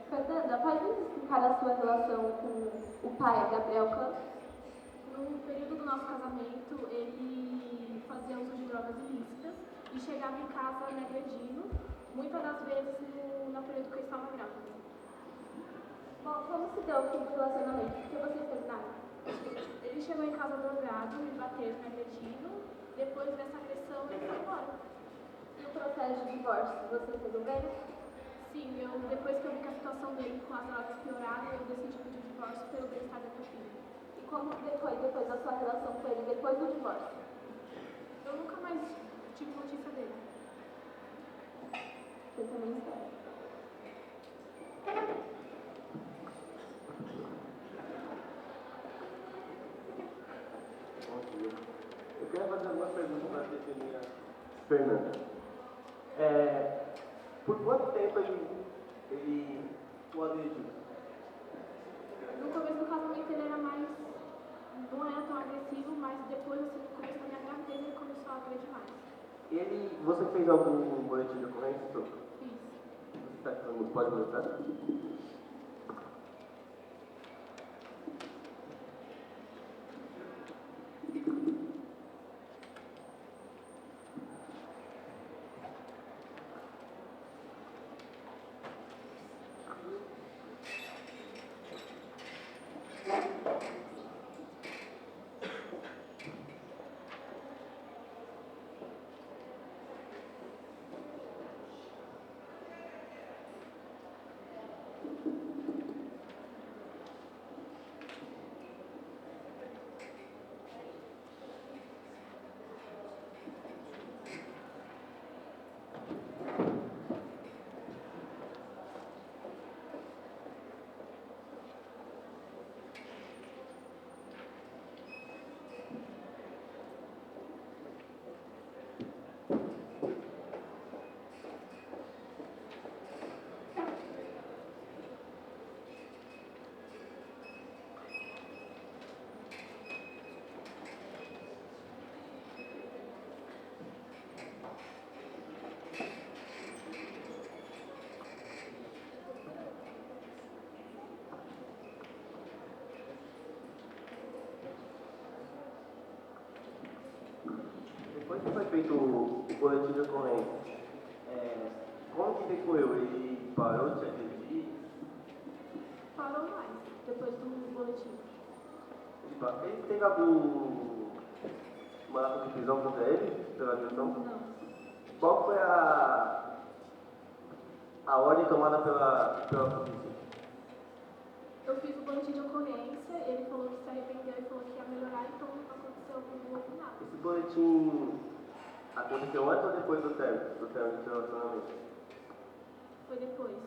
Fernanda, pode nos explicar a sua relação com o pai, Gabriel Campos? No período do nosso casamento, ele fazia uso de drogas ilícitas e chegava em casa me agredindo, muitas das vezes no período que eu estava grávida. Bom, como se deu o fim do relacionamento? Por que vocês terminaram? Ele chegou em casa drogado, me batendo, me agredindo. Depois dessa agressão, ele foi embora. E o processo de divórcio, vocês resolveram? Sim, depois que eu vi que a situação dele com as drogas pioraram, eu decidi pedir o divórcio pelo bem-estar da minha filha. E como foi depois da sua relação com ele, depois do divórcio? Eu nunca mais tive notícia dele. Você também espera. Eu quero fazer algumas perguntas para a testemunha Fernanda. Por quanto tempo ele o agrediu? No começo do casamento ele era mais, não era tão agressivo, mas depois, assim, no começo da minha gravidez, ele começou a agredir mais. Você fez algum boletim de ocorrência? Fiz. Você está falando, pode mostrar? Depois que foi feito o boletim de ocorrência, como que decorreu? Ele parou de se agredir? Parou mais, depois do boletim. Ele teve algum mandato de prisão contra ele, pela agressão? Não. Qual foi a ordem tomada pela polícia? Eu fiz o boletim de ocorrência, ele falou que se arrependeu e falou que ia melhorar, então não aconteceu nada. Esse boletim aconteceu antes ou depois do término do seu relacionamento? Foi depois.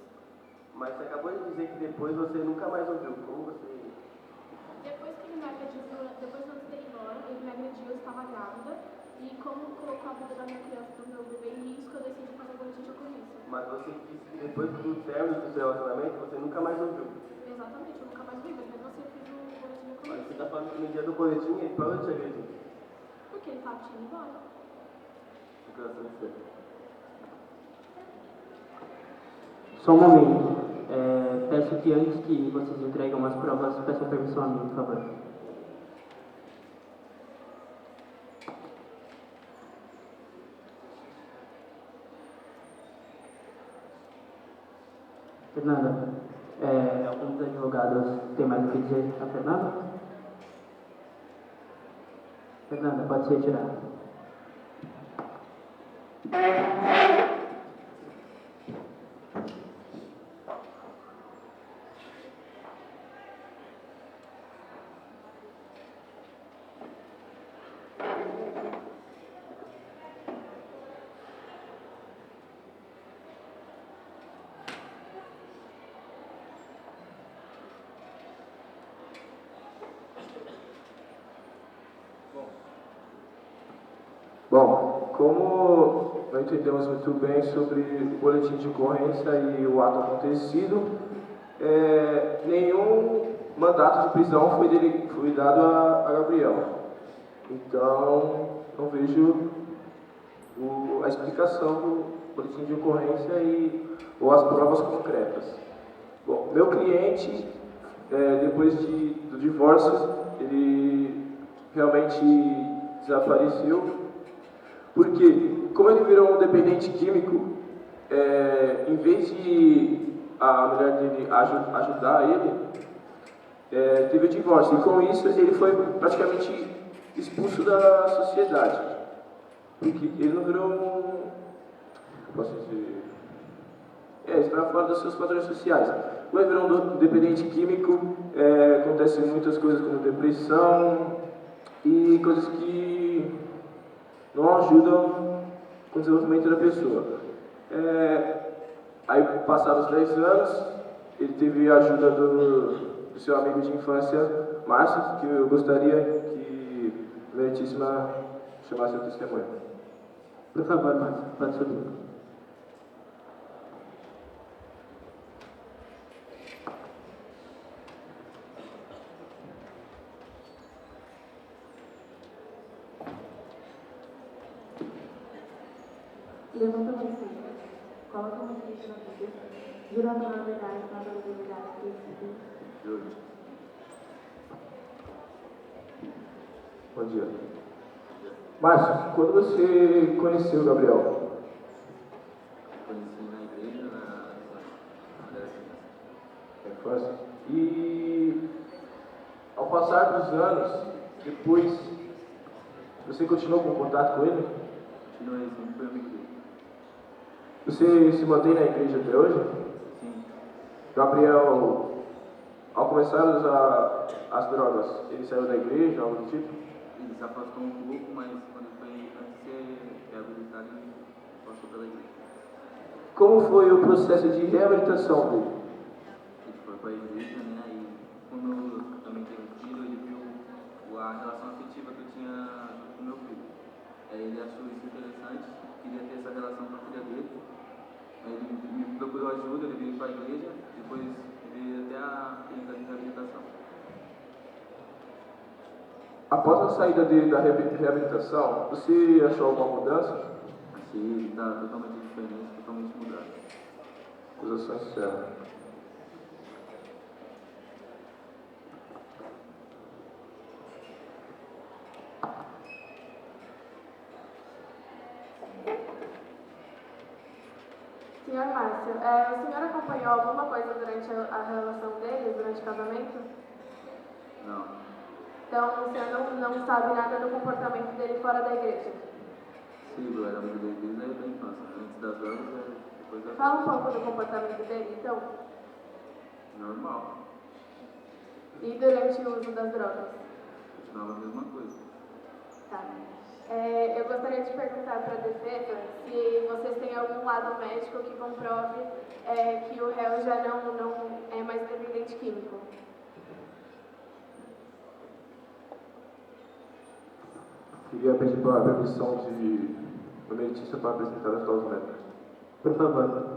Mas você acabou de dizer que depois você nunca mais ouviu. Como você... Depois que ele me agrediu, depois antes de ir embora, ele me agrediu, eu estava grávida. E como colocou a vida da minha criança, do meu bebê em risco, eu decidi fazer o boletim de ocorrência. Mas você disse que depois do término do seu relacionamento, você nunca mais ouviu. Exatamente, eu nunca mais vi, mas mesmo assim eu fiz o boletim de ocorrência. Mas você está falando que no dia do boletim ele parou de te agredir. Porque ele estava indo embora. Declaração de fé. Só um momento. Peço que antes que vocês entregam as provas, peçam permissão a mim, por favor. Fernanda, algum dos advogados tem mais o que dizer a Fernanda? Fernanda, pode se retirar. Bom, como não entendemos muito bem sobre o boletim de ocorrência e o ato acontecido, nenhum mandato de prisão foi dado a Gabriel. Então, não vejo a explicação do boletim de ocorrência ou as provas concretas. Bom, meu cliente, depois do divórcio, ele realmente desapareceu, porque, como ele virou um dependente químico, em vez de a mulher dele ajudar ele, teve o divórcio. E com isso, ele foi praticamente expulso da sociedade. Porque ele não virou posso dizer... ele está fora dos seus padrões sociais. Quando ele virou um dependente químico, acontecem muitas coisas como depressão e coisas que não ajudam com o desenvolvimento da pessoa. Aí, passados 10 anos, ele teve a ajuda do seu amigo de infância, Márcio, que eu gostaria que a Meritíssima chamasse o testemunho. Por favor, Márcio, pode subir. Levanta a mão assim. Coloca a mão direita na boca. Jura falar a verdade, nada a verdade. Júlio. Bom dia. Márcio, quando você conheceu o Gabriel? Conheci na igreja, na Infância. E ao passar dos anos, depois, você continuou com contato com ele? Continuei, sempre foi amigo dele. Você se mantém na igreja até hoje? Sim. Gabriel, ao começar a usar as drogas, ele saiu da igreja, algo do tipo? Ele se afastou um pouco, mas quando foi antes de ser reabilitado, ele passou pela igreja. Como foi o processo de reabilitação dele? Ele foi para a igreja, né? E quando eu também tenho um filho, ele viu a relação afetiva que eu tinha junto com meu filho. Aí ele achou isso interessante, queria ter essa relação com a filha dele. Aí ele me procurou ajuda, ele veio para a igreja, depois ele veio até a clínica de reabilitação. Após a saída dele da reabilitação, você achou alguma mudança? Achei ele está totalmente diferente, totalmente mudado. Acusações sérias. Senhor Márcio, o senhor acompanhou alguma coisa durante a relação deles, durante o casamento? Não, Então, o senhor não sabe nada do comportamento dele fora da igreja? sim, eu era amigo dele desde a infância, antes das drogas e depois das Fala um pouco do comportamento dele, então. normal, E durante o uso das drogas? continuava a mesma coisa. Tá. Eu gostaria de perguntar para a defesa se vocês têm algum lado médico que comprove que o réu já não é mais dependente químico. Queria pedir para a permissão do Meritíssima para apresentar as provas médicas. Por favor.